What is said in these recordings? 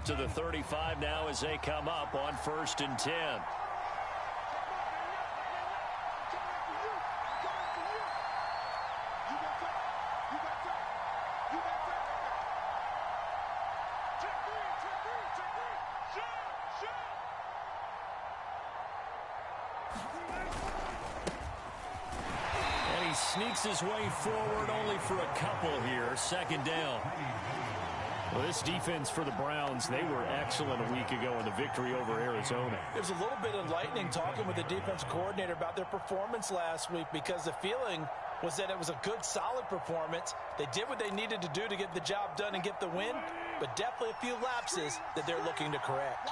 to the 35 now as they come up on 1st and 10. Sneaks his way forward only for a couple here. 2nd down. Well, this defense for the Browns, they were excellent a week ago in the victory over Arizona. There's a little bit enlightening talking with the defense coordinator about their performance last week, because the feeling was that it was a good, solid performance. They did what they needed to do to get the job done and get the win, but definitely a few lapses that they're looking to correct.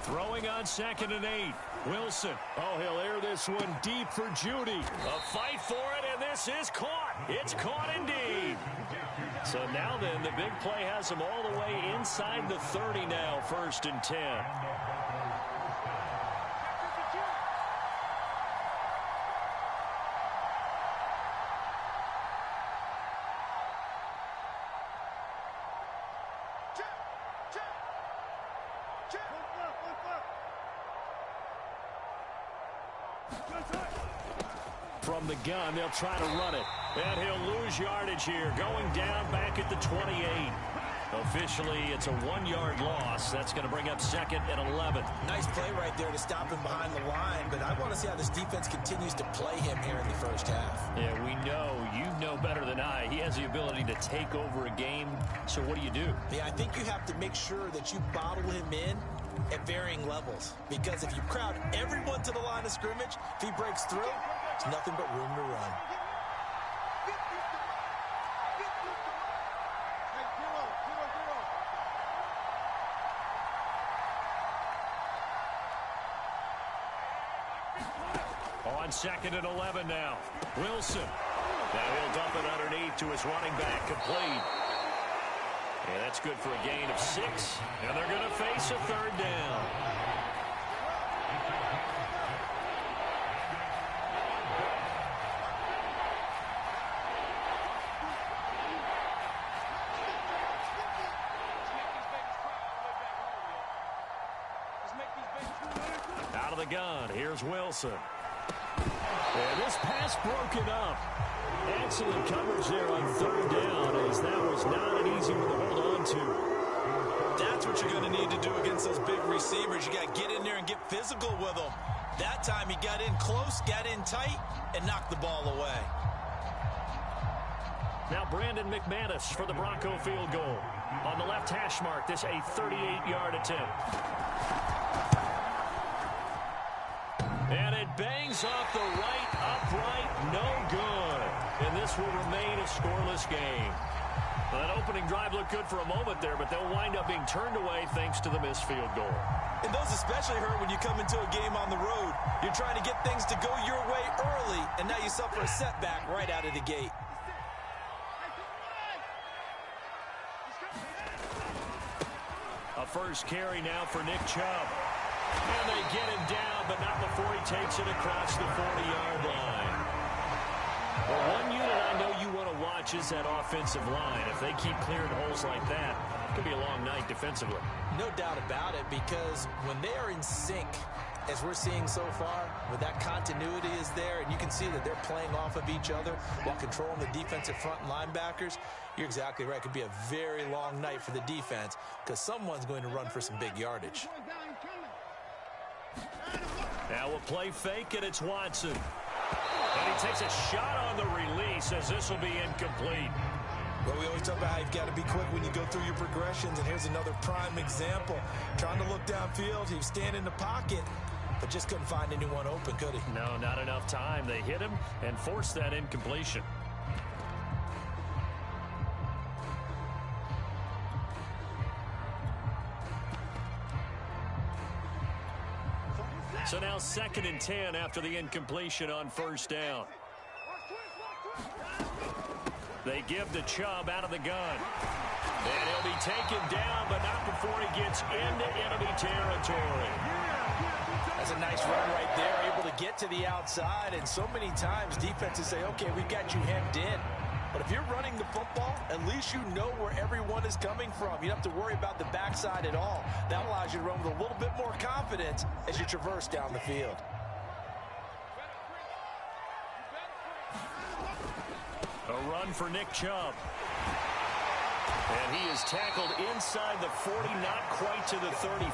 Throwing on 2nd and 8. Wilson. Oh, he'll air this one deep for Judy. A fight for it, and this is caught. It's caught indeed. So now then, the big play has him all the way inside the 30 now, 1st and 10. From the gun, they'll try to run it. And he'll lose yardage here. Going down back at the 28. Officially, it's a 1-yard loss. That's going to bring up 2nd and 11. Nice play right there to stop him behind the line. But I want to see how this defense continues to play him here in the first half. Yeah, we know. You know better than I. He has the ability to take over a game. So what do you do? Yeah, I think you have to make sure that you bottle him in at varying levels. Because if you crowd everyone to the line of scrimmage, if he breaks through, there's nothing but room to run. On 2nd and 11 now. Wilson. Now he'll dump it underneath to his running back. Complete. And that's good for a gain of 6. And they're going to face a 3rd down. Out of the gun. Here's Wilson. And this pass broken up. Excellent coverage there on 3rd down, as that was not an easy one to hold on to. That's what you're going to need to do against those big receivers. You got to get in there and get physical with them. That time he got in close, got in tight, and knocked the ball away. Now Brandon McManus for the Bronco field goal. On the left hash mark, this a 38-yard attempt. And it bangs off the right upright, no good. And this will remain a scoreless game. Well, that opening drive looked good for a moment there, but they'll wind up being turned away thanks to the missed field goal. And those especially hurt when you come into a game on the road. You're trying to get things to go your way early, and now you suffer a setback right out of the gate. A first carry now for Nick Chubb. And they get him down, but not before he takes it across the 40-yard line. Well, one unit I know you want to watch is that offensive line. If they keep clearing holes like that, it could be a long night defensively. No doubt about it, because when they are in sync, as we're seeing so far, where that continuity is there, and you can see that they're playing off of each other while controlling the defensive front linebackers, you're exactly right. It could be a very long night for the defense, because someone's going to run for some big yardage. Now we'll play fake, and it's Watson. And he takes a shot on the release, as this will be incomplete. Well, we always talk about how you've got to be quick when you go through your progressions, and here's another prime example. Trying to look downfield, he was standing in the pocket, but just couldn't find anyone open, could he? No, not enough time. They hit him and forced that incompletion. So now 2nd and 10 after the incompletion on first down. They give to Chubb out of the gun. And he'll be taken down, but not before he gets into enemy territory. That's a nice run right there, able to get to the outside. And so many times defenses say, okay, we've got you hemmed in. But if you're running the football, at least you know where everyone is coming from. You don't have to worry about the backside at all. That allows you to run with a little bit more confidence as you traverse down the field. A run for Nick Chubb. And he is tackled inside the 40, not quite to the 35.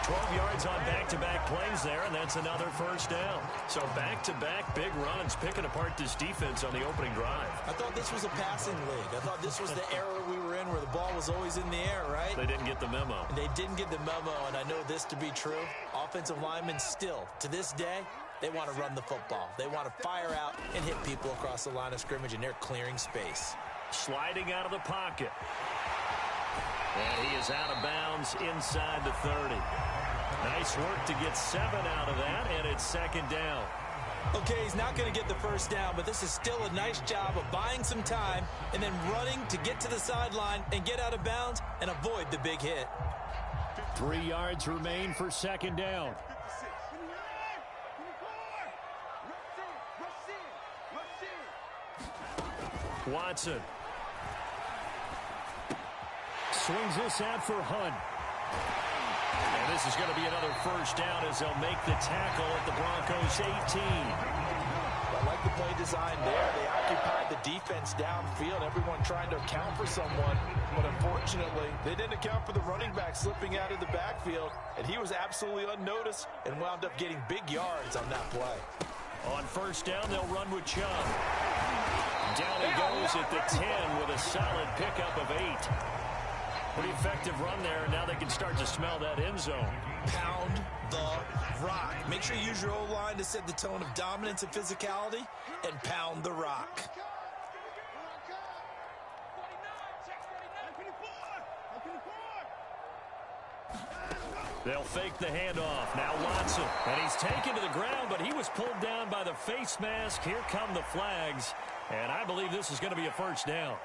12 yards on back-to-back plays there, and that's another first down. So back-to-back big runs, picking apart this defense on the opening drive. I thought this was a passing league. I thought this was the era we were in where the ball was always in the air, right? They didn't get the memo. They didn't get the memo, and I know this to be true. Offensive linemen still, to this day, they want to run the football. They want to fire out and hit people across the line of scrimmage, and they're clearing space. Sliding out of the pocket. And he is out of bounds inside the 30. Nice work to get 7 out of that, and it's second down. Okay, he's not going to get the first down, but this is still a nice job of buying some time and then running to get to the sideline and get out of bounds and avoid the big hit. 3 yards remain for second down. Watson. Swings this out for Hunt. And this is going to be another first down as they'll make the tackle at the Broncos' 18. I like the play design there. They occupied the defense downfield, everyone trying to account for someone. But unfortunately, they didn't account for the running back slipping out of the backfield, and he was absolutely unnoticed and wound up getting big yards on that play. On first down, they'll run with Chubb. Down he goes at the 10 with a solid pickup of 8. Pretty effective run there. Now they can start to smell that end zone. Pound the rock. Make sure you use your O-line to set the tone of dominance and physicality, and pound the rock. They'll fake the handoff. Now Watson. And he's taken to the ground, but he was pulled down by the face mask. Here come the flags. And I believe this is going to be a first down.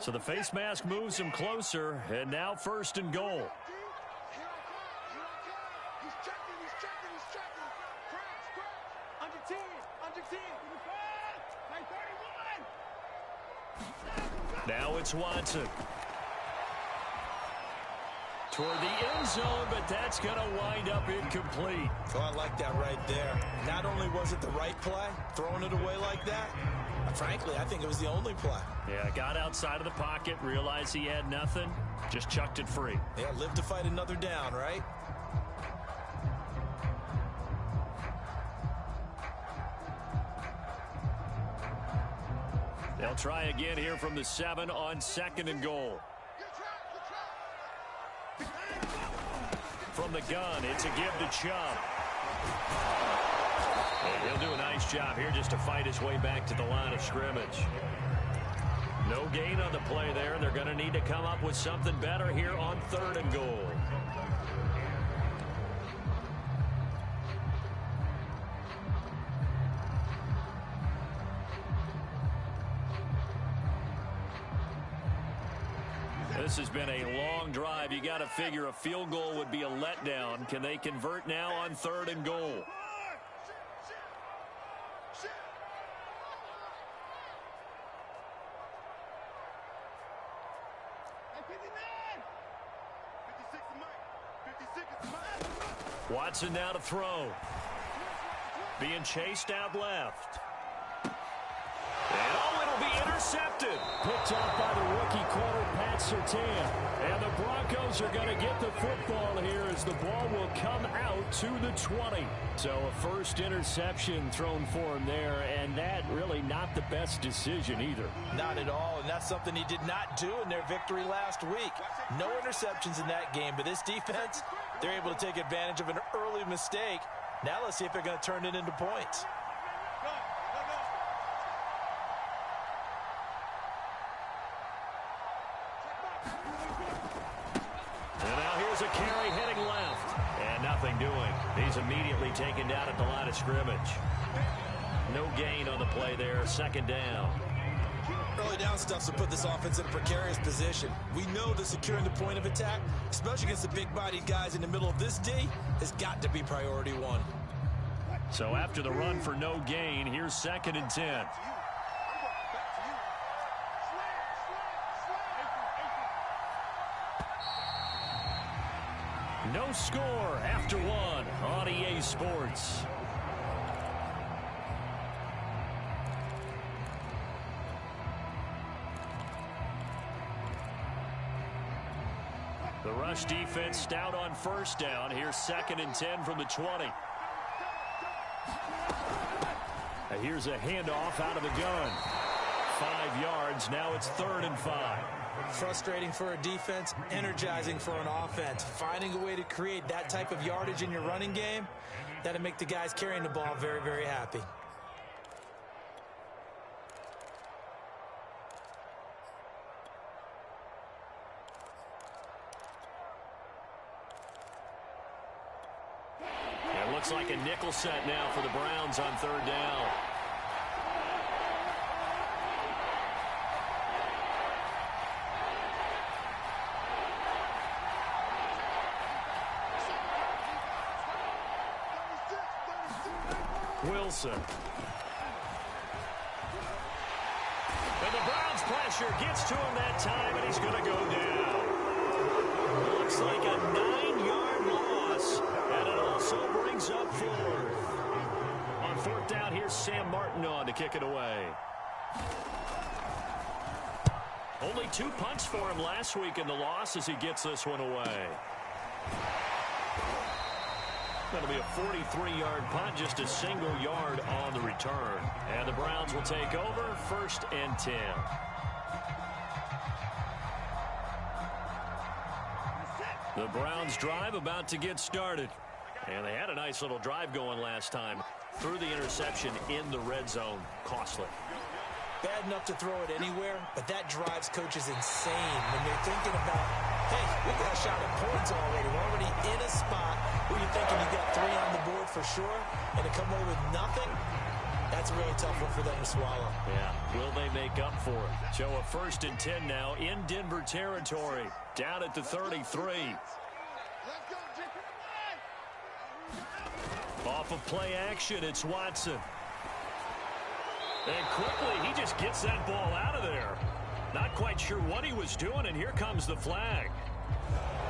So the face mask moves him closer, and now first and goal. Now it's Watson. Toward the end zone, but that's going to wind up incomplete. Oh, I like that right there. Not only was it the right play, throwing it away like that, frankly, I think it was the only play. Yeah, got outside of the pocket, realized he had nothing, just chucked it free. Yeah, live to fight another down, right? They'll try again here from the 7 on second and goal. From the gun, it's a give to Chubb. And he'll do a nice job here just to fight his way back to the line of scrimmage. No gain on the play there. They're going to need to come up with something better here on third and goal. This has been a long drive. You got to figure a field goal would be a letdown. Can they convert now on third and goal? Watson now to throw. Being chased out left. And oh, it'll be intercepted. Picked up by the rookie corner, Pat Surtain. And the Broncos are going to get the football here as the ball will come out to the 20. So a first interception thrown for him there, and that really not the best decision either. Not at all, and that's something he did not do in their victory last week. No interceptions in that game, but this defense, they're able to take advantage of an early mistake. Now let's see if they're going to turn it into points. And now here's a carry heading left. And nothing doing? He's immediately taken down at the line of scrimmage. No gain on the play there. Second down. Early down stuff to put this offense in a precarious position. We know that securing the point of attack, especially against the big-bodied guys in the middle of this D, has got to be priority one. So after the run for no gain, here's 2nd and 10. No score after one on EA Sports. The rush defense stout on first down. Here's 2nd and 10 from the 20. Here's a handoff out of the gun. 5 yards. Now it's 3rd and 5. Frustrating for a defense, energizing for an offense. Finding a way to create that type of yardage in your running game, that'll make the guys carrying the ball very, very happy. It looks like a nickel set now for the Browns on 3rd down. Wilson. And the Browns pressure gets to him that time, and he's going to go down. Looks like a 9-yard loss, and it also brings up 4th. On 4th down, here's Sam Martin on to kick it away. Only 2 punts for him last week in the loss as he gets this one away. That'll be a 43-yard punt, just a single yard on the return. And the Browns will take over, 1st and 10. The Browns drive about to get started. And they had a nice little drive going last time. Threw the interception in the red zone. Costly. Bad enough to throw it anywhere, but that drives coaches insane when they're thinking about, hey, we got a shot at points already. We're already in a spot where you're thinking you got 3 on the board for sure, and to come away with nothing, that's a really tough one for them to swallow. Yeah, will they make up for it? So a 1st and 10 now in Denver territory, down at the 33. Off of play action, it's Watson. And quickly, he just gets that ball out of there. Not quite sure what he was doing, and here comes the flag.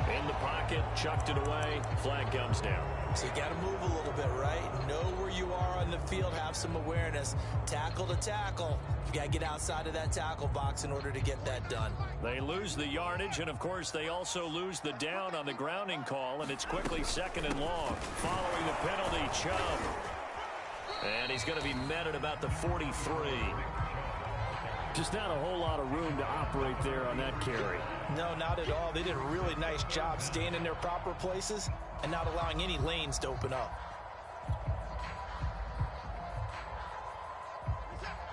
In the pocket, chucked it away, flag comes down. So you got to move a little bit, right? Know where you are on the field, have some awareness. Tackle to tackle. You got to get outside of that tackle box in order to get that done. They lose the yardage, and of course, they also lose the down on the grounding call, and it's quickly 2nd and long. Following the penalty, Chubb. And he's going to be met at about the 43. Just not a whole lot of room to operate there on that carry. No, not at all. They did a really nice job staying in their proper places and not allowing any lanes to open up.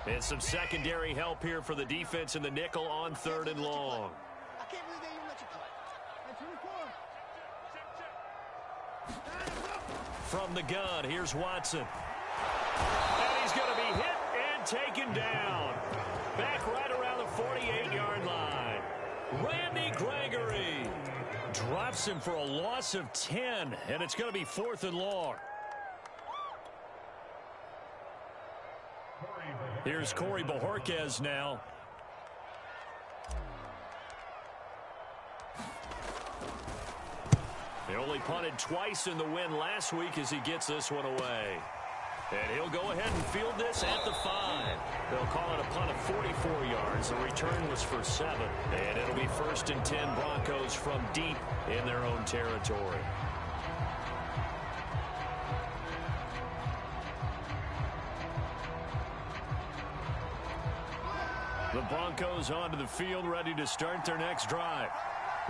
And some secondary help here for the defense in the nickel on 3rd and long. I can't believe they even let you play. From the gun, here's Watson. And he's going to be hit and taken down. Back right around the 48-yard line. Randy Gregory drops him for a loss of 10, and it's going to be 4th and long. Here's Corey Bojorquez now. They only punted twice in the win last week as he gets this one away. And he'll go ahead and field this at the 5. They'll call it a punt of 44 yards. The return was for 7. And it'll be 1st and 10 Broncos from deep in their own territory. The Broncos onto the field, ready to start their next drive.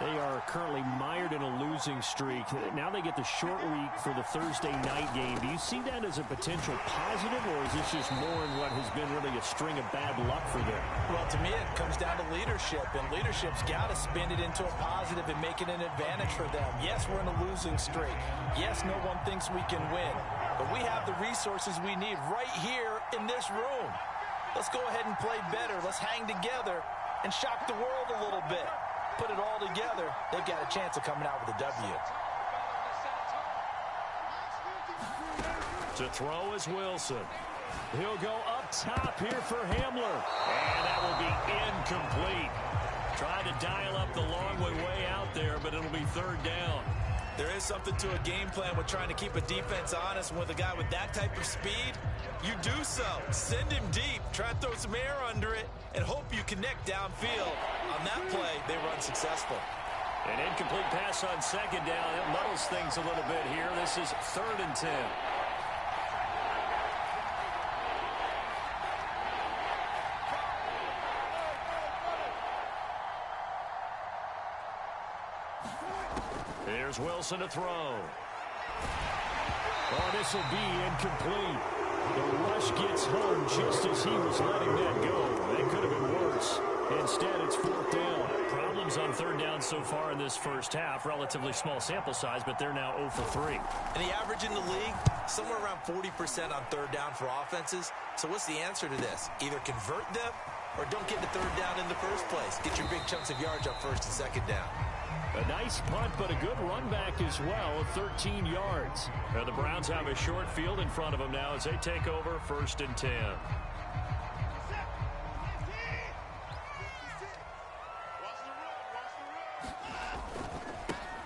They are currently mired in a losing streak. Now they get the short week for the Thursday night game. Do you see that as a potential positive, or is this just more in what has been really a string of bad luck for them? Well, to me, it comes down to leadership, and leadership's got to spin it into a positive and make it an advantage for them. Yes, we're in a losing streak. Yes, no one thinks we can win, but we have the resources we need right here in this room. Let's go ahead and play better. Let's hang together and shock the world a little bit. Put it all together, they've got a chance of coming out with a W. To throw is Wilson. He'll go up top here for Hamler. And that will be incomplete. Trying to dial up the long way out there, but it'll be third down. There is something to a game plan with trying to keep a defense honest. With a guy with that type of speed, you do so. Send him deep, try to throw some air under it, and hope you connect downfield. On that play, they run successful. An incomplete pass on second down. It muddles things a little bit here. This is 3rd and 10. Here's Wilson to throw. Oh, this will be incomplete. The rush gets home just as he was letting that go. That could have been worse. Instead, it's 4th down. Problems on 3rd down so far in this first half. Relatively small sample size, but they're now 0 for 3. And the average in the league, somewhere around 40% on 3rd down for offenses. So what's the answer to this? Either convert them or don't get the 3rd down in the first place. Get your big chunks of yards up 1st and 2nd down. A nice punt, but a good run back as well of 13 yards. Now the Browns have a short field in front of them now as they take over 1st and 10.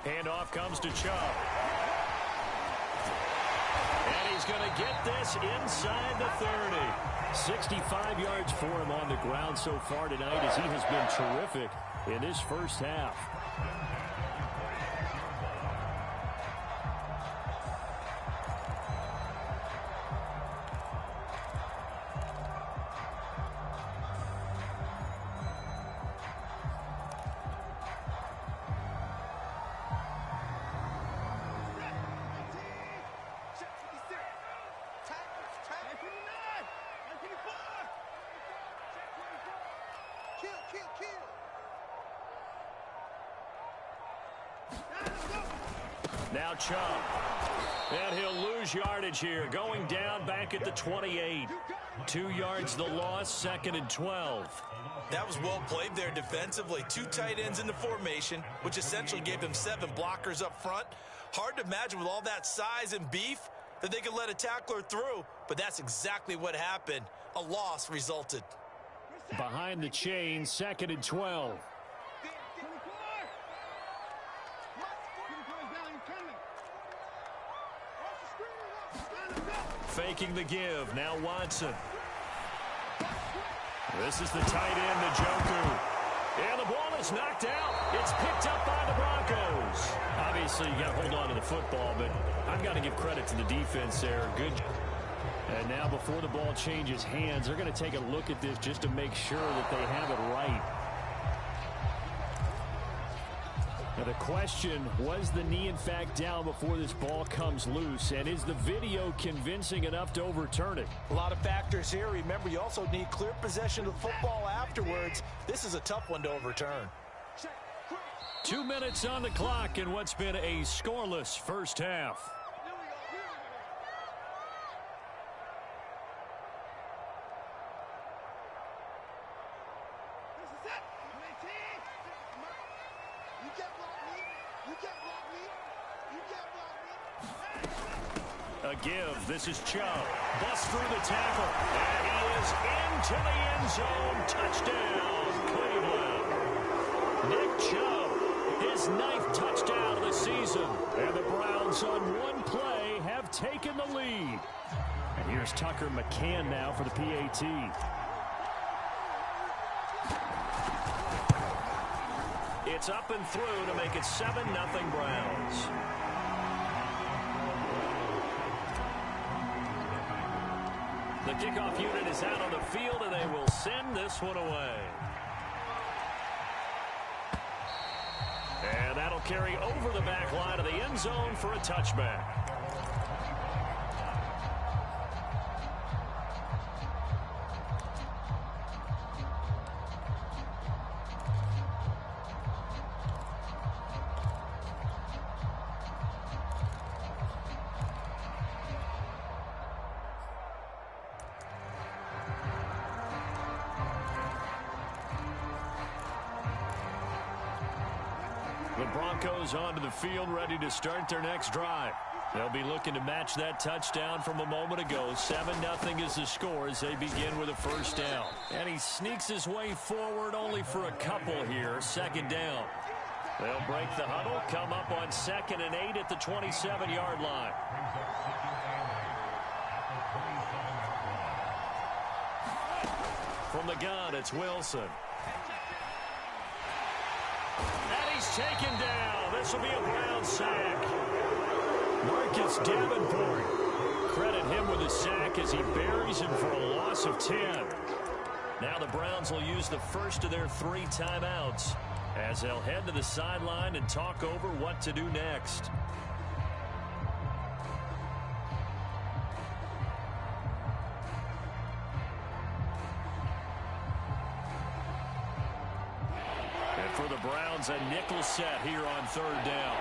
Handoff comes to Chubb. And he's going to get this inside the 30. 65 yards for him on the ground so far tonight as he has been terrific in this first half. Now Chubb. And he'll lose yardage here. Going down back at the 28. 2 yards the loss, 2nd and 12. That was well played there defensively. 2 tight ends in the formation, which essentially gave them 7 blockers up front. Hard to imagine with all that size and beef that they could let a tackler through, but that's exactly what happened. A loss resulted. Behind the chain, 2nd and 12. Faking the give. Now Watson. This is the tight end, Njoku. And the ball is knocked out. It's picked up by the Broncos. Obviously, you got to hold on to the football, but I've got to give credit to the defense there. Good. And now before the ball changes hands, they're going to take a look at this just to make sure that they have it right. Now the question, was the knee in fact down before this ball comes loose? And is the video convincing enough to overturn it? A lot of factors here. Remember, you also need clear possession of the football afterwards. This is a tough one to overturn. 2 minutes on the clock in what's been a scoreless first half. A give. This is Chubb. Busts through the tackle. And he is into the end zone. Touchdown, Cleveland. Nick Chubb, his 9th touchdown of the season. And the Browns on one play have taken the lead. And here's Tucker McCann now for the PAT. It's up and through to make it 7-0 Browns. The kickoff unit is out on the field, and they will send this one away. carry over the back line of the end zone for a touchback. The Broncos onto the field, ready to start their next drive. They'll be looking to match that touchdown from a moment ago. 7-0 is the score as they begin with a first down. And he sneaks his way forward only for a couple here. Second down. They'll break the huddle, come up on 2nd and 8 at the 27-yard line. From the gun, it's Wilson. And he's taken down. This will be a Brown sack. Marcus Davenport. Credit him with a sack as he buries him for a loss of 10. Now the Browns will use the first of their 3 timeouts as they'll head to the sideline and talk over what to do next. For the Browns, a nickel set here on 3rd down.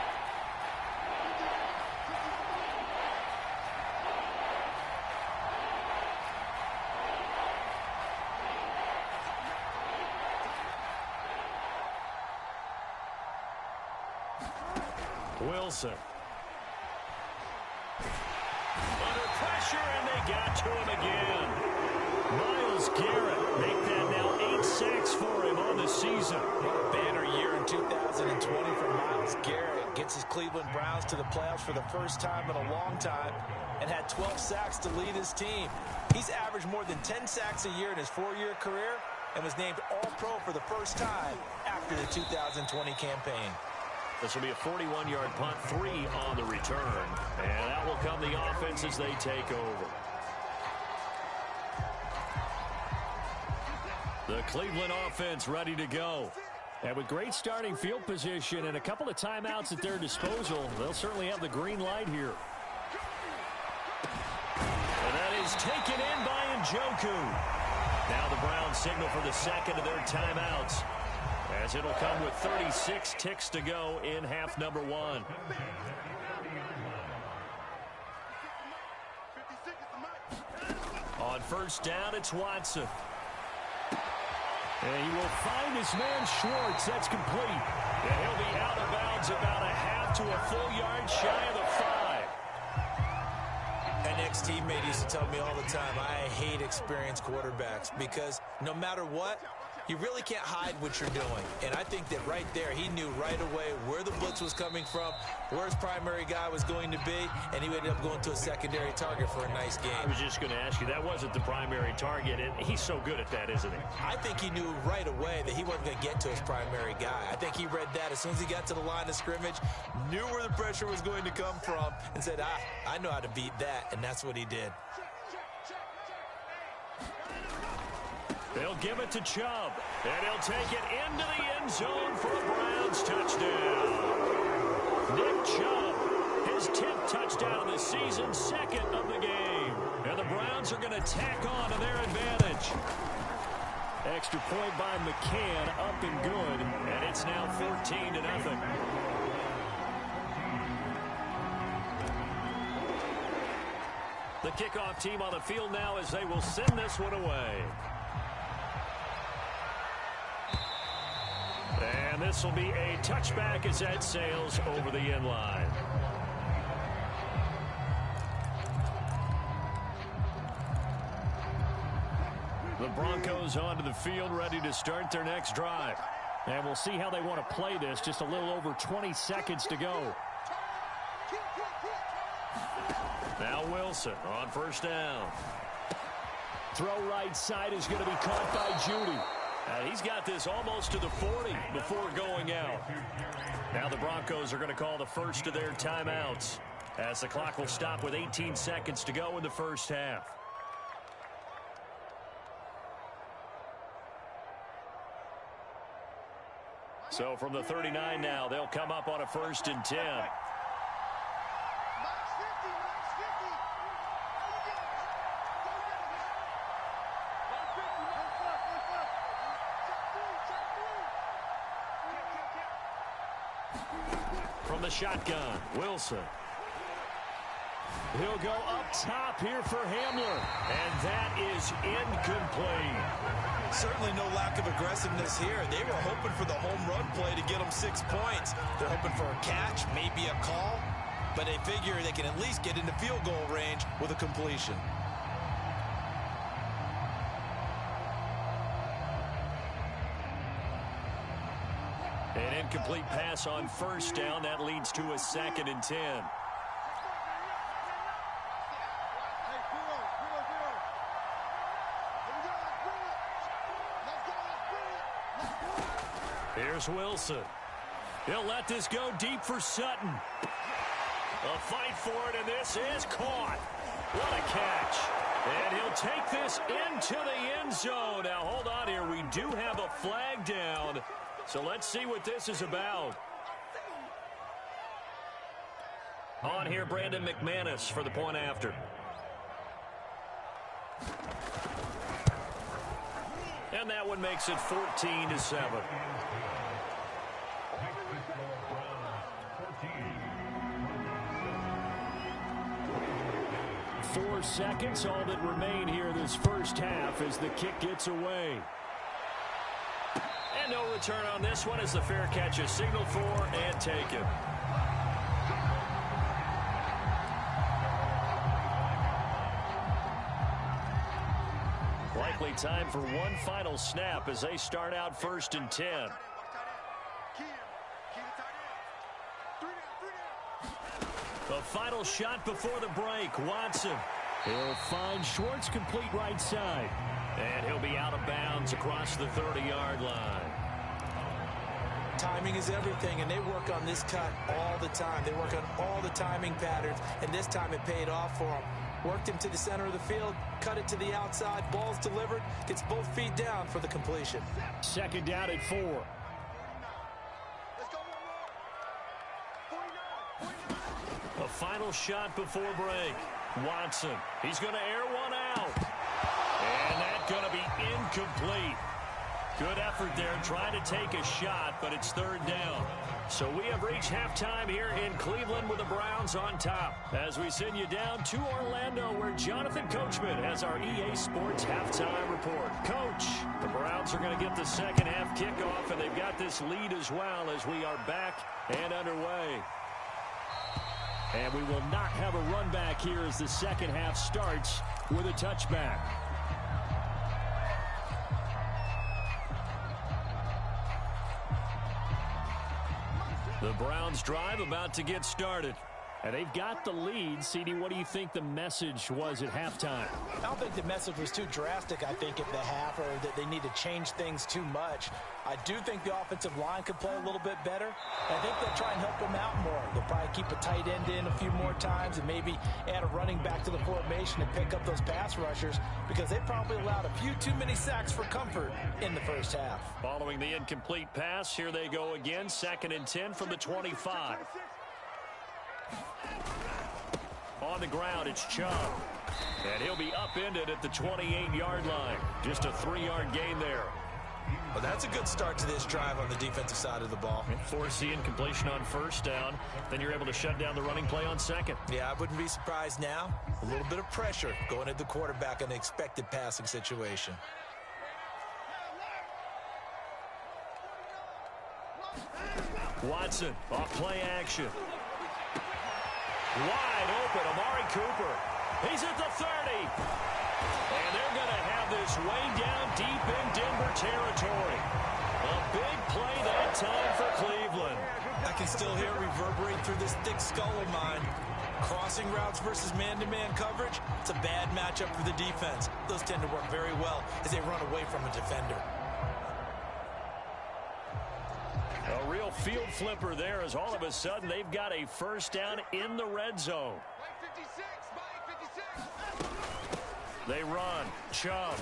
Wilson. Under pressure, and they got to him again. Myles Garrett make that now 8 sacks for him on the season. What a banner year in 2020 for Myles Garrett. Gets his Cleveland Browns to the playoffs for the first time in a long time and had 12 sacks to lead his team. He's averaged more than 10 sacks a year in his 4-year career and was named All-Pro for the first time after the 2020 campaign. This will be a 41-yard punt, 3 on the return. And that will come the offense as they take over. The Cleveland offense ready to go. And with great starting field position and a couple of timeouts at their disposal, they'll certainly have the green light here. And that is taken in by Njoku. Now the Browns signal for the second of their timeouts, as it'll come with 36 ticks to go in half number 1. On first down, it's Watson. And he will find his man Schwartz. That's complete. And he'll be out of bounds about a half to a full yard shy of the 5. An ex-teammate used to tell me all the time, I hate experienced quarterbacks because no matter what, you really can't hide what you're doing. And I think that right there, he knew right away where the blitz was coming from, where his primary guy was going to be, and he ended up going to a secondary target for a nice game. I was just going to ask you, that wasn't the primary target, and he's so good at that, isn't he? I think he knew right away that he wasn't going to get to his primary guy. I think he read that as soon as he got to the line of scrimmage, knew where the pressure was going to come from, and said, I know how to beat that, and that's what he did. They'll give it to Chubb, and he'll take it into the end zone for a Browns touchdown. Nick Chubb, his 10th touchdown of the season, 2nd of the game. And the Browns are going to tack on to their advantage. Extra point by McCann, up and good, and it's now 14-0. The kickoff team on the field now as they will send this one away. And this will be a touchback as that sails over the end line. The Broncos onto the field, ready to start their next drive. And we'll see how they want to play this. Just a little over 20 seconds to go. Now Wilson on first down. Throw right side is going to be caught by Judy. He's got this almost to the 40 before going out. Now the Broncos are going to call the first of their timeouts, as the clock will stop with 18 seconds to go in the first half. So from the 39 now, they'll come up on a 1st and 10. Max 50, Max 50. From the shotgun, Wilson. He'll go up top here for Hamler. And that is incomplete. Certainly no lack of aggressiveness here. They were hoping for the home run play to get them 6 points. They're hoping for a catch, maybe a call, but they figure they can at least get into field goal range with a completion. An incomplete pass on 1st down. That leads to a 2nd and 10. Here's Wilson. He'll let this go deep for Sutton. A fight for it, and this is caught. What a catch. And he'll take this into the end zone. Now, hold on here. We do have a flag down. So let's see what this is about. On here, Brandon McManus for the point after. And that one makes it 14-7. 4 seconds, all that remain here this first half as the kick gets away. And no return on this one as the fair catch is signaled for and taken. Likely time for one final snap as they start out 1st and 10. The final shot before the break. Watson. He'll find Schwartz complete right side. And he'll be out of bounds across the 30-yard line. Timing is everything, and they work on this cut all the time. They work on all the timing patterns, and this time it paid off for them. Worked him to the center of the field, cut it to the outside, ball's delivered, gets both feet down for the completion. 2nd down at 4. A final shot before break. Watson. He's going to air one out. And that's going to be incomplete. Good effort there trying to take a shot, but it's 3rd down. So we have reached halftime here in Cleveland with the Browns on top. As we send you down to Orlando where Jonathan Coachman has our EA Sports halftime report. Coach, the Browns are going to get the second half kickoff, and they've got this lead as well as we are back and underway. And we will not have a run back here as the second half starts with a touchback. The Browns drive about to get started. And they've got the lead. CD, what do you think the message was at halftime? I don't think the message was too drastic, I think, at the half, or that they need to change things too much. I do think the offensive line could play a little bit better. I think they'll try and help them out more. They'll probably keep a tight end in a few more times and maybe add a running back to the formation and pick up those pass rushers because they probably allowed a few too many sacks for comfort in the first half. Following the incomplete pass, here they go again. 2nd and 10 from the 25. On the ground, it's Chubb. And he'll be upended at the 28-yard line. Just a 3-yard gain there. Well, that's a good start to this drive on the defensive side of the ball. Force the incompletion on 1st down. Then you're able to shut down the running play on 2nd. Yeah, I wouldn't be surprised now. A little bit of pressure going at the quarterback in an expected passing situation. Watson off play action. Wide open, Amari Cooper. He's at the 30. And they're going to have this way down deep in Denver territory. A big play that time for Cleveland. I can still hear it reverberate through this thick skull of mine. Crossing routes versus man-to-man coverage, it's a bad matchup for the defense. Those tend to work very well as they run away from a defender. A real field flipper there as all of a sudden they've got a 1st down in the red zone. They run. Chubb.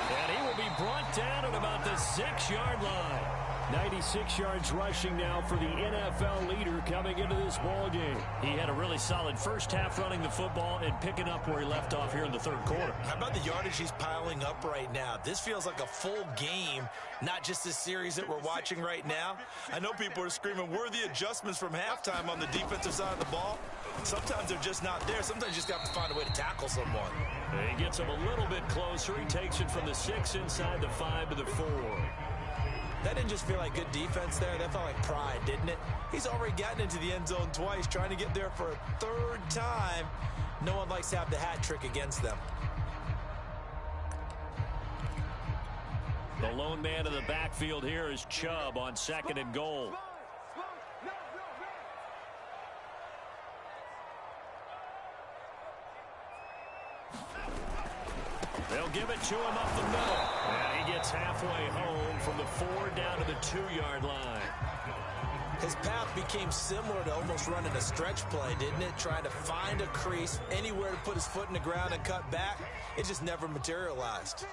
And he will be brought down at about the 6-yard line. 96 yards rushing now for the NFL leader coming into this ball game. He had a really solid first half running the football and picking up where he left off here in the third quarter. How about the yardage he's piling up right now? This feels like a full game, not just a series that we're watching right now. I know people are screaming, where are the adjustments from halftime on the defensive side of the ball? Sometimes they're just not there. Sometimes you just have to find a way to tackle someone. He gets him a little bit closer. He takes it from the 6 inside the 5 to the 4. That didn't just feel like good defense there. That felt like pride, didn't it? He's already gotten into the end zone twice, trying to get there for a third time. No one likes to have the hat trick against them. The lone man in the backfield here is Chubb on 2nd and goal. They'll give it to him up the middle. And he gets halfway home from the 4 down to the 2-yard line. His path became similar to almost running a stretch play, didn't it? Trying to find a crease, anywhere to put his foot in the ground and cut back. It just never materialized.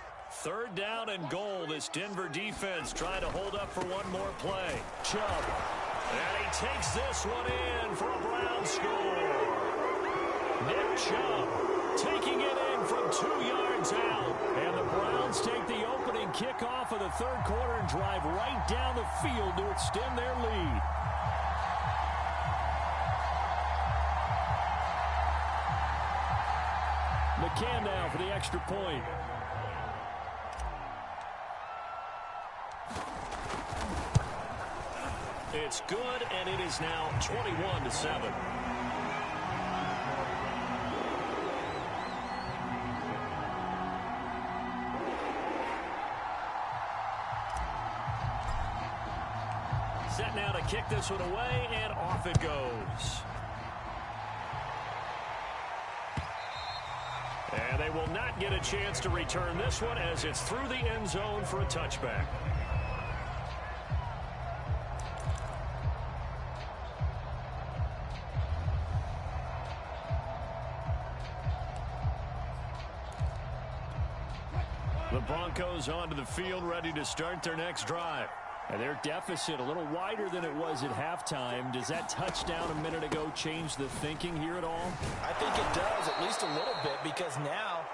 3rd down and goal. This Denver defense trying to hold up for one more play. Chubb. And he takes this one in for a Brown score. Nick Chubb taking it in from 2 yards out. And the Browns take the opening kickoff of the third quarter and drive right down the field to extend their lead. McCann now for the extra point. It's good, and it is now 21-7. Set now to kick this one away, and off it goes. And they will not get a chance to return this one as it's through the end zone for a touchback. The Broncos onto the field, ready to start their next drive. And their deficit a little wider than it was at halftime. Does that touchdown a minute ago change the thinking here at all? I think it does, at least a little bit, because now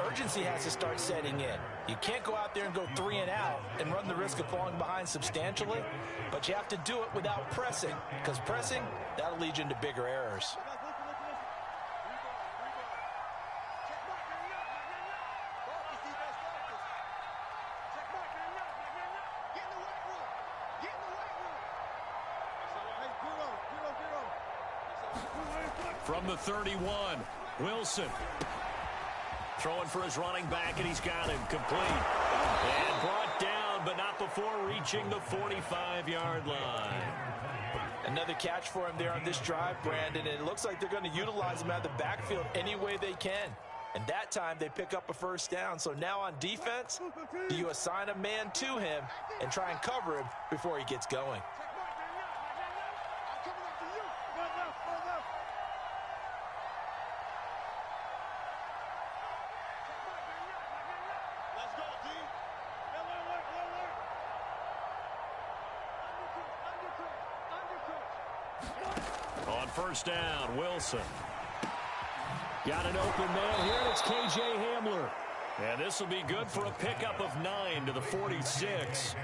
urgency has to start setting in. You can't go out there and go 3 and out and run the risk of falling behind substantially, but you have to do it without pressing, because pressing, that'll lead you into bigger errors. From the 31, Wilson. Throwing for his running back, and he's got him complete. And brought down, but not before reaching the 45-yard line. Another catch for him there on this drive, Brandon, and it looks like they're going to utilize him out of the backfield any way they can. And that time, they pick up a first down. So now on defense, do you assign a man to him and try and cover him before he gets going? On first down, Wilson. Got an open man here, and it's K.J. Hamler. And this will be good for a pickup of 9 to the 46.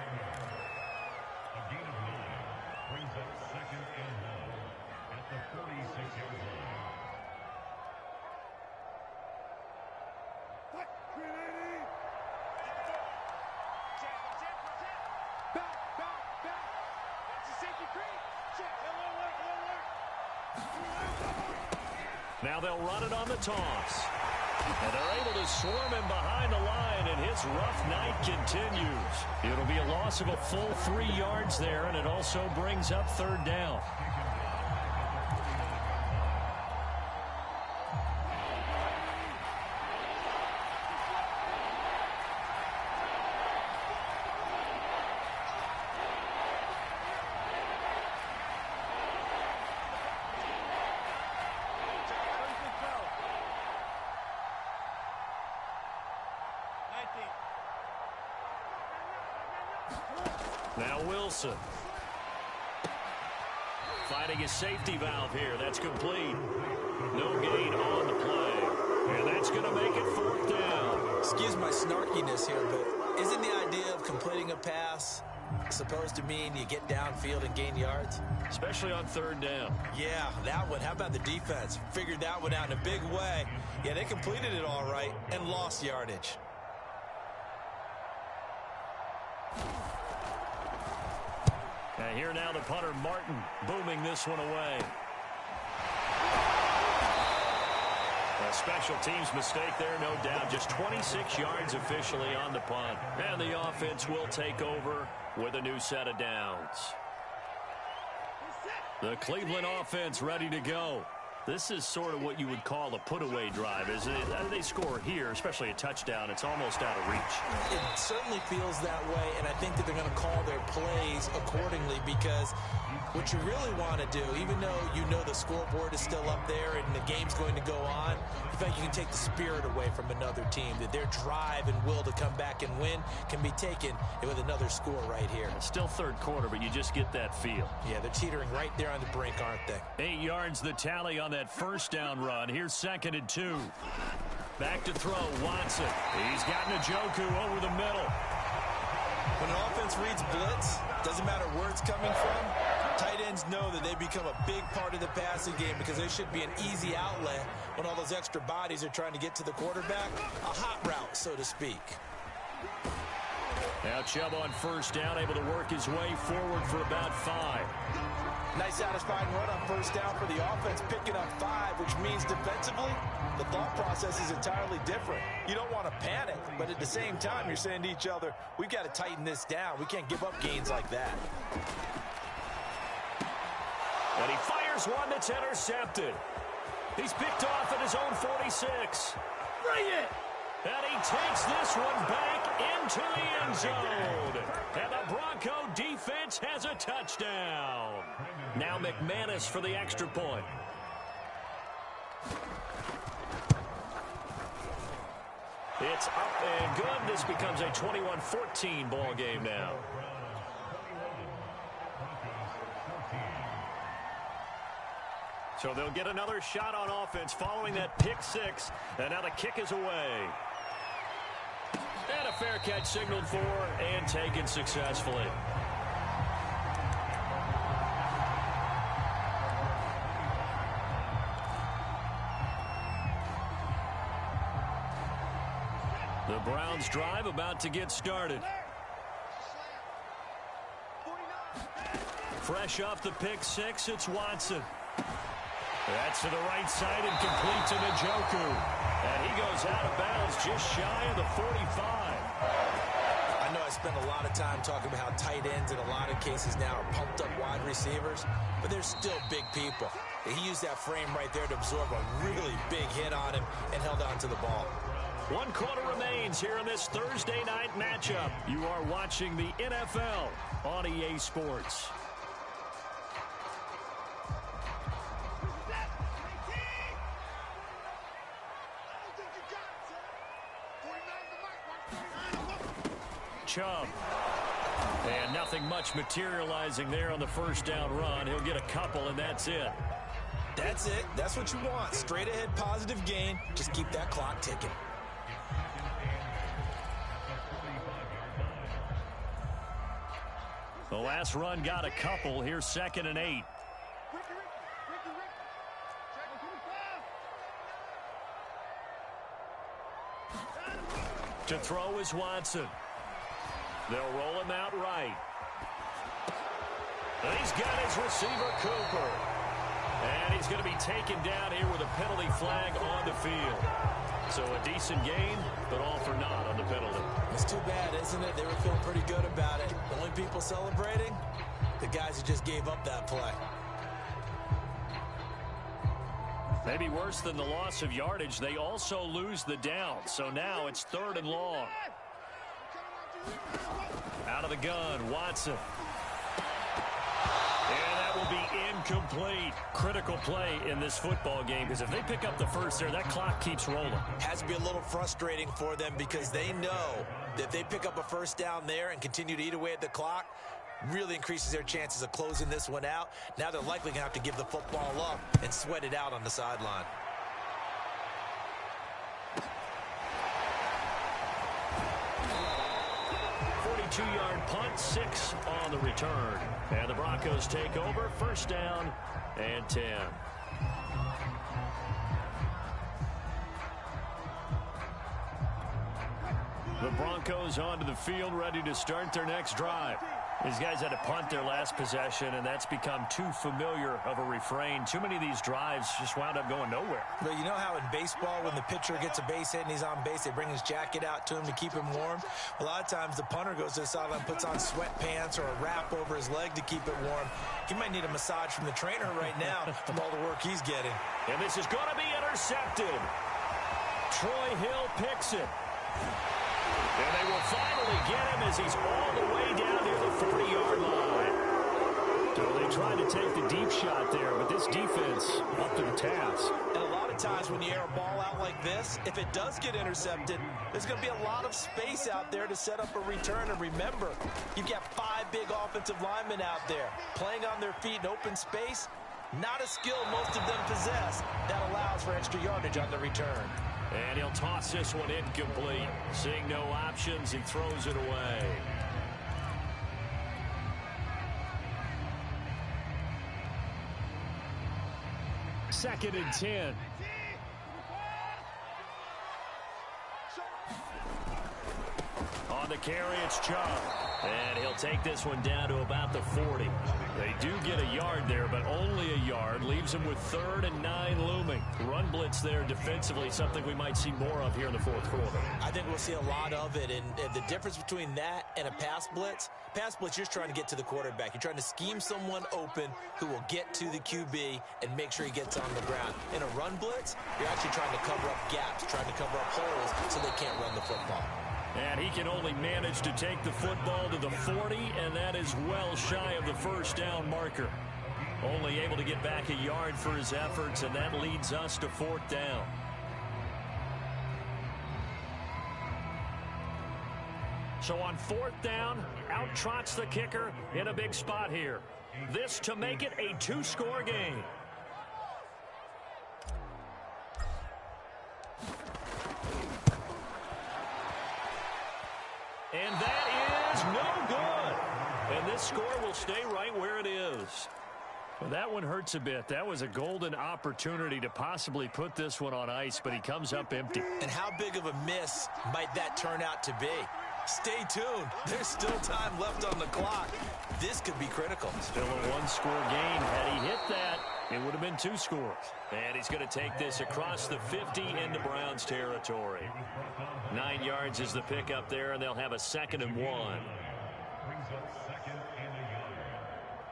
Now they'll run it on the toss. And they're able to swarm him behind the line, and his rough night continues. It'll be a loss of a full 3 yards there, and it also brings up third down. Now Wilson. Finding his safety valve here. That's complete. No gain on the play. And that's going to make it 4th down. Excuse my snarkiness here, but isn't the idea of completing a pass supposed to mean you get downfield and gain yards? Especially on 3rd down. Yeah, that one. How about the defense? Figured that one out in a big way. Yeah, they completed it all right and lost yardage. And here now the punter, Martin, booming this one away. A special teams mistake there, no doubt. Just 26 yards officially on the punt. And the offense will take over with a new set of downs. The Cleveland offense ready to go. This is sort of what you would call a put-away drive, isn't it? They score here, especially a touchdown. It's almost out of reach. It certainly feels that way, and I think that they're going to call their plays accordingly because what you really want to do, even though you know the scoreboard is still up there and the game's going to go on, in fact, you can take the spirit away from another team, that their drive and will to come back and win can be taken with another score right here. It's still 3rd quarter, but you just get that feel. Yeah, they're teetering right there on the brink, aren't they? 8 yards the tally on that 1st down run. Here's 2nd and 2. Back to throw, Watson. He's got Njoku over the middle. When an offense reads blitz, doesn't matter where it's coming from, tight ends know that they become a big part of the passing game because they should be an easy outlet when all those extra bodies are trying to get to the quarterback. A hot route, so to speak. Now Chubb on 1st down, able to work his way forward for about 5. Nice satisfying run on 1st down for the offense, picking up 5, which means defensively, the thought process is entirely different. You don't want to panic, but at the same time, you're saying to each other, we've got to tighten this down. We can't give up gains like that. And he fires one that's intercepted. He's picked off at his own 46. Bring it! And he takes this one back into the end zone. And the Bronco defense has a touchdown. Now McManus for the extra point. It's up and good. This becomes a 21-14 ball game now. So they'll get another shot on offense following that pick 6. And now the kick is away. And a fair catch signaled for and taken successfully. The Browns drive about to get started. Fresh off the pick 6, it's Watson. That's to the right side and complete to Njoku. And he goes out of bounds just shy of the 45. I know I spend a lot of time talking about how tight ends in a lot of cases now are pumped up wide receivers, but they're still big people. He used that frame right there to absorb a really big hit on him and held on to the ball. 1 quarter remains here in this Thursday night matchup. You are watching the NFL on EA Sports. Chubb. And nothing much materializing there on the 1st down run. He'll get a couple, and that's it. That's it. That's what you want. Straight ahead positive gain. Just keep that clock ticking. The last run got a couple. Here's 2nd and 8. To throw is Watson. They'll roll him out right. And he's got his receiver, Cooper. And he's going to be taken down here with a penalty flag on the field. So a decent gain, but all for naught on the penalty. It's too bad, isn't it? They were feeling pretty good about it. The only people celebrating, the guys who just gave up that play. Maybe worse than the loss of yardage, they also lose the down. So now it's 3rd and long. Out of the gun, Watson. And that will be incomplete. Critical play in this football game, because if they pick up the first there, that clock keeps rolling. Has to be a little frustrating for them because they know that if they pick up a 1st down there and continue to eat away at the clock, really increases their chances of closing this one out. Now they're likely going to have to give the football up and sweat it out on the sideline. Two-yard punt, 6 on the return. And the Broncos take over, first down and 10. The Broncos onto the field, ready to start their next drive. These guys had to punt their last possession, and that's become too familiar of a refrain. Too many of these drives just wound up going nowhere. But you know how in baseball, when the pitcher gets a base hit and he's on base, they bring his jacket out to him to keep him warm? A lot of times the punter goes to the sideline, puts on sweatpants or a wrap over his leg to keep it warm. He might need a massage from the trainer right now from all the work he's getting. And this is going to be intercepted. Troy Hill picks it. And they will finally get him as he's all the way down near the 40-yard line. So they tried to take the deep shot there, but this defense up to the task. And a lot of times when you air a ball out like this, if it does get intercepted, there's going to be a lot of space out there to set up a return. And remember, you've got 5 big offensive linemen out there playing on their feet in open space. Not a skill most of them possess that allows for extra yardage on the return. And he'll toss this one incomplete. Seeing no options, he throws it away. Second and 10. On the carry, it's Chubb. And he'll take this one down to about the 40. They do get a yard there, but only a yard. Leaves him with 3rd and 9 looming. Run blitz there defensively, something we might see more of here in the fourth quarter. I think we'll see a lot of it. And the difference between that and a pass blitz, you're just trying to get to the quarterback. You're trying to scheme someone open who will get to the QB and make sure he gets on the ground. In a run blitz, you're actually trying to cover up gaps, trying to cover up holes so they can't run the football. And he can only manage to take the football to the 40, and that is well shy of the first down marker. Only able to get back a yard for his efforts, and that leads us to 4th down. So on 4th down, out trots the kicker in a big spot here. This to make it a 2-score game. And that is no good. And this score will stay right where it is. Well, that one hurts a bit. That was a golden opportunity to possibly put this one on ice, but he comes up empty. And how big of a miss might that turn out to be? Stay tuned. There's still time left on the clock. This could be critical. Still a 1-score game. Had he hit that, it would have been 2 scores. And he's going to take this across the 50 into Browns territory. 9 yards is the pickup there, and they'll have a 2nd and 1. Brings up 2nd and a yard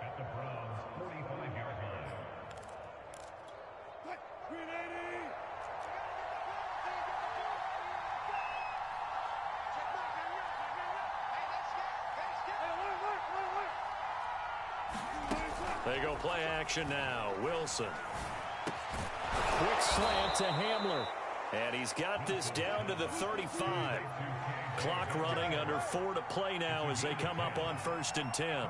at the Browns' 45-yard line. They go play action now. Wilson. Quick slant to Hamler. And he's got this down to the 35. Clock running, under 4 to play now as they come up on 1st and 10.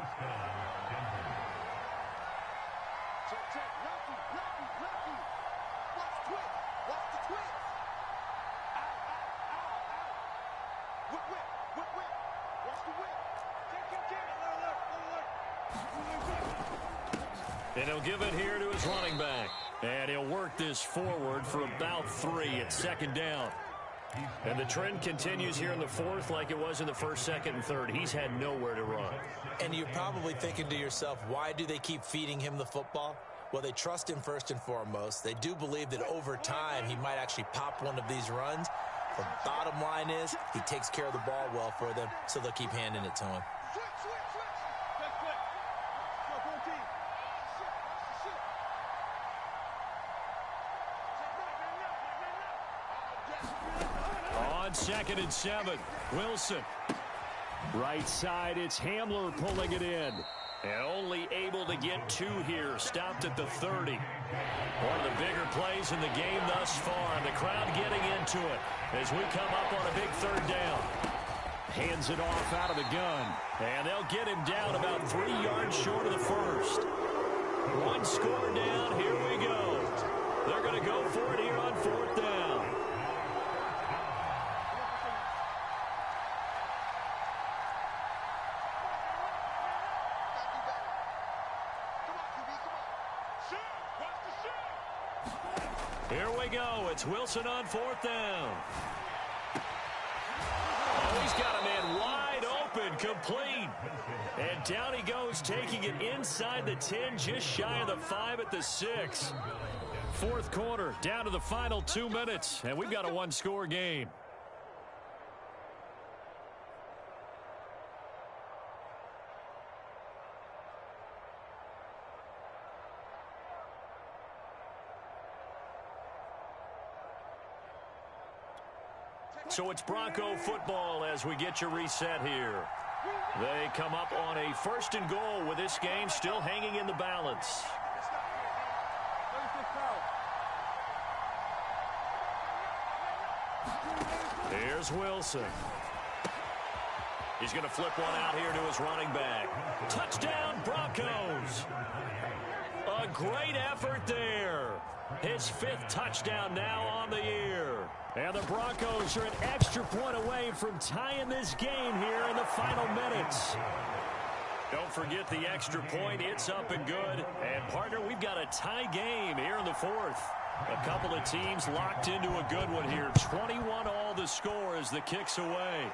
And he'll give it here to his running back. And he'll work this forward for about 3 at 2nd down. And the trend continues here in the 4th like it was in the 1st, 2nd, and 3rd. He's had nowhere to run. And you're probably thinking to yourself, why do they keep feeding him the football? Well, they trust him first and foremost. They do believe that over time he might actually pop one of these runs. The bottom line is he takes care of the ball well for them, so they'll keep handing it to him. On 2nd and 7, Wilson. Right side, it's Hamler pulling it in. And only able to get 2 here. Stopped at the 30. One of the bigger plays in the game thus far. And the crowd getting into it as we come up on a big 3rd down. Hands it off out of the gun. And they'll get him down about 3 yards short of the first. One score down. Here we go. They're going to go for it here on 4th down. Here we go. It's Wilson on 4th down. Oh, he's got a man wide open, complete. And down he goes, taking it inside the 10, just shy of the 5 at the 6. 4th quarter, down to the final 2 minutes, and we've got a one-score game. So it's Bronco football as we get you reset here. They come up on a 1st and goal with this game still hanging in the balance. Here's Wilson. He's going to flip one out here to his running back. Touchdown, Broncos. A great effort there. His 5th touchdown now on the year. And the Broncos are an extra point away from tying this game here in the final minutes. Don't forget the extra point. It's up and good. And, partner, we've got a tie game here in the 4th. A couple of teams locked into a good one here. 21 all the score as the kick's away.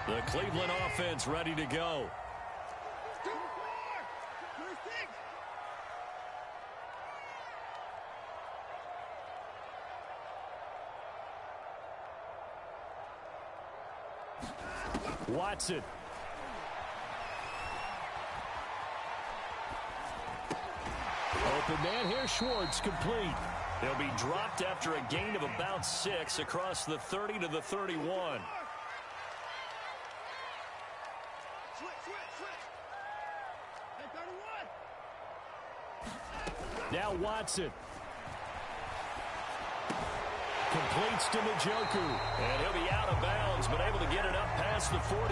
The Cleveland offense ready to go. Watson. Open man here, Schwartz, complete. He'll be dropped after a gain of about 6 across the 30 to the 31. Now Watson. Completes to Njoku. And he'll be out of bounds, but able to get it up past the 45.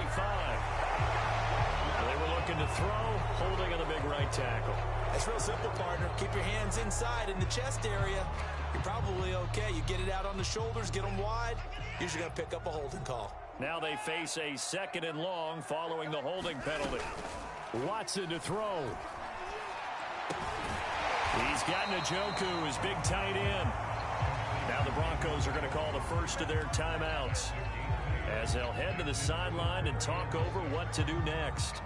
They were looking to throw, holding on the big right tackle. That's real simple, partner. Keep your hands inside in the chest area. You're probably okay. You get it out on the shoulders, get them wide. Usually going to pick up a holding call. Now they face a 2nd and long following the holding penalty. Watson to throw. He's got Njoku, his big tight end. Now the Broncos are going to call the first of their timeouts as they'll head to the sideline and talk over what to do next.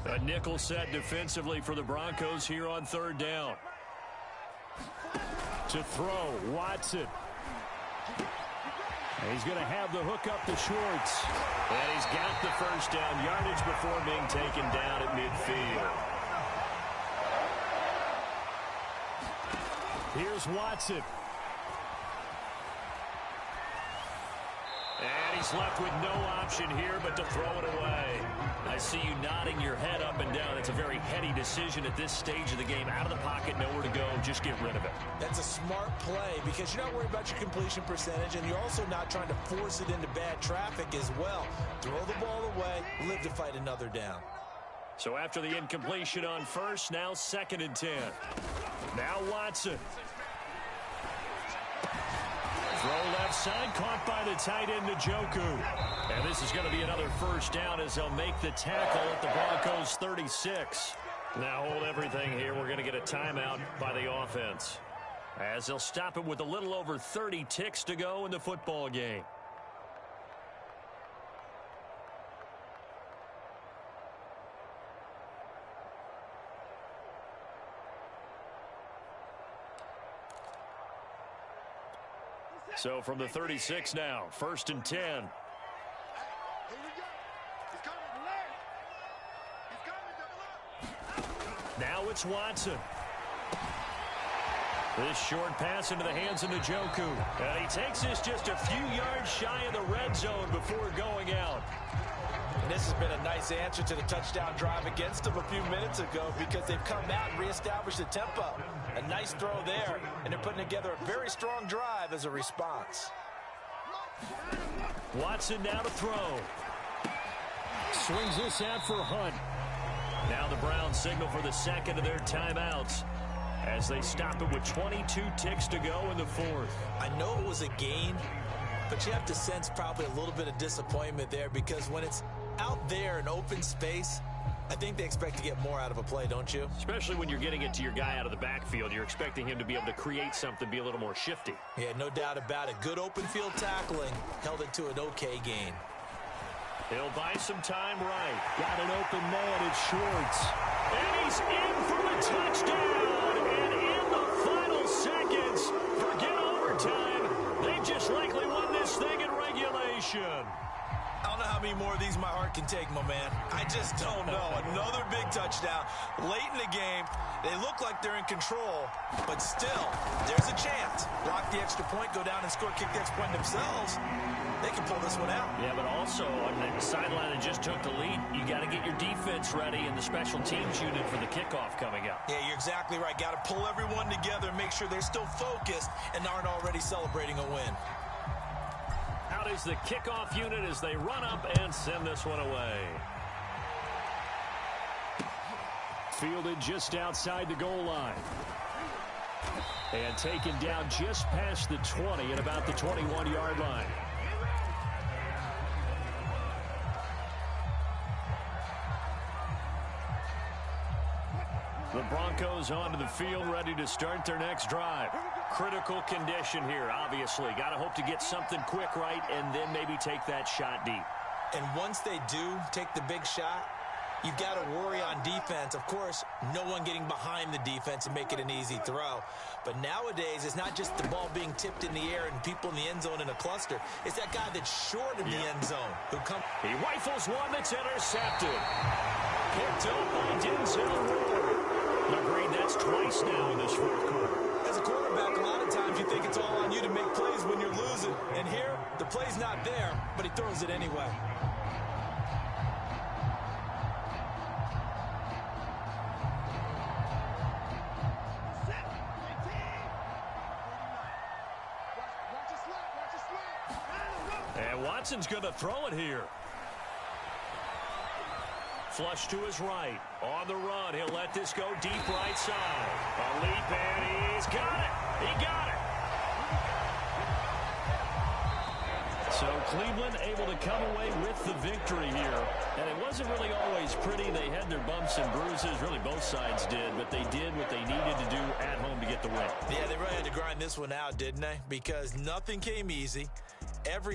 A nickel set defensively for the Broncos here on 3rd down. To throw, Watson. He's going to have the hook up to Schwartz. And he's got the first down yardage before being taken down at midfield. Here's Watson. And he's left with no option here but to throw it away. I see you nodding your head up and down. It's a very heady decision at this stage of the game. Out of the pocket, nowhere to go. Just get rid of it. That's a smart play because you're not worried about your completion percentage, and you're also not trying to force it into bad traffic as well. Throw the ball away, live to fight another down. So after the incompletion on 1st, now 2nd and 10. Now Watson. Throw left side, caught by the tight end Njoku. And this is going to be another first down as they'll make the tackle at the Broncos 36. Now hold everything here. We're going to get a timeout by the offense as they'll stop it with a little over 30 ticks to go in the football game. So from the 36 now, 1st and 10. Here we go. He's coming to the left. He's coming, double up. Now it's Watson. This short pass into the hands of Njoku. And he takes this just a few yards shy of the red zone before going out. And this has been a nice answer to the touchdown drive against them a few minutes ago because they've come out and reestablished the tempo. A nice throw there, and they're putting together a very strong drive as a response. Watson now to throw. Swings this out for Hunt. Now the Browns signal for the second of their timeouts as they stop it with 22 ticks to go in the fourth. I know it was a gain, but you have to sense probably a little bit of disappointment there because when it's out there in open space, I think they expect to get more out of a play, don't you? Especially when you're getting it to your guy out of the backfield. You're expecting him to be able to create something, be a little more shifty. Yeah, no doubt about it. Good open field tackling held it to an okay gain. He'll buy some time right. Got an open man. It's Schwartz. And he's in for the touchdown. And in the final seconds, forget overtime. They just likely won this thing in regulation. I don't know how many more of these my heart can take, my man. I just don't know. Another big touchdown late in the game. They look like they're in control, but still, there's a chance. Block the extra point, go down and score, kick the extra point themselves. They can pull this one out. Yeah, but also on the sideline that just took the lead, you got to get your defense ready and the special teams unit for the kickoff coming up. Yeah, you're exactly right. Got to pull everyone together and make sure they're still focused and aren't already celebrating a win. Out is the kickoff unit as they run up and send this one away. Fielded just outside the goal line. And taken down just past the 20 at about the 21-yard line. The Broncos onto the field, ready to start their next drive. Critical condition here, obviously. Got to hope to get something quick right and then maybe take that shot deep. And once they do take the big shot, you've got to worry on defense. Of course, no one getting behind the defense and make it an easy throw. But nowadays, it's not just the ball being tipped in the air and people in the end zone in a cluster. It's that guy that's short of the end zone who comes. He rifles one that's intercepted. Picked up by Denzel Ward. Agreed, that's twice now in this fourth quarter. As a quarterback, a lot of times you think it's all on you to make plays when you're losing. And here, the play's not there, but he throws it anyway. And Watson's going to throw it here. Flush to his right. On the run. He'll let this go deep right side. A leap, and he's got it. He got it. So Cleveland able to come away with the victory here. And it wasn't really always pretty. They had their bumps and bruises. Really, both sides did. But they did what they needed to do at home to get the win. Yeah, they really had to grind this one out, didn't they? Because nothing came easy. Every